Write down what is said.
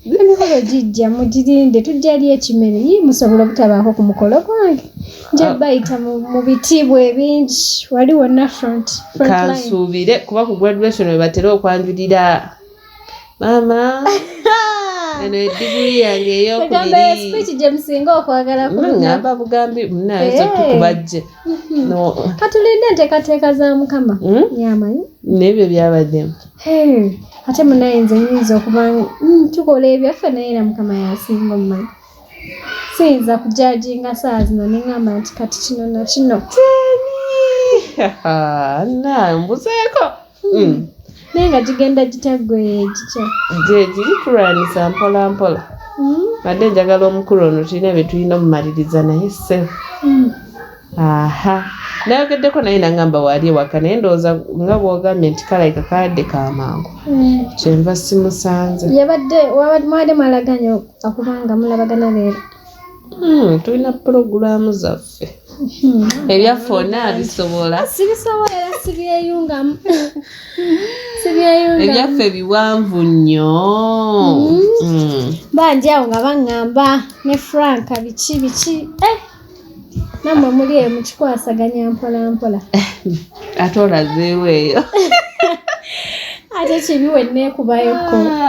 emikolo gijja mugirinde tujjali ekimere yi musobola obutabaako ku mukolo gwange nja bayita mu bitibwa ebingi wali wonna front kansuubire kuba ku graduation we batera okwanjulira mama eno eddiguli yange ey'okubiri speech gye musinga okwagala ngamba bugambi munazo tukubajje katulinde enteekateeka za mukama yamanyi n'ebyo byabaddemu ate munayinza nyinza okuba tukola ebyaffe naye era mukama yasinga omumanyi siyinza kujajinga saa zino neŋŋamba nti kati kino nakino mbuzeeko naye nga gigenda gitaggweye gitya gye giri tulwanisa mpola mpola badde njagala omukulu ono tulina bye tulina omumaliriza naye ssebo nayogeddeko naye nangamba waali ewaka naye ndowooza nga bwogambye nti kalayika kaadde kamangu kyenva simusanze mwade mwalaganya okubanga mulabagana leero tulina pulogulaamu zaffe ebyaffe ona bisobola sibisobola era sibyeyungamu ebyaffe biwanvu nnyo bangi awo nga baŋŋamba ne franka biki nammwe muli eyo mukikwasaganya mpola mpola ate olazeewo eyo ate kibi wenneekubayoko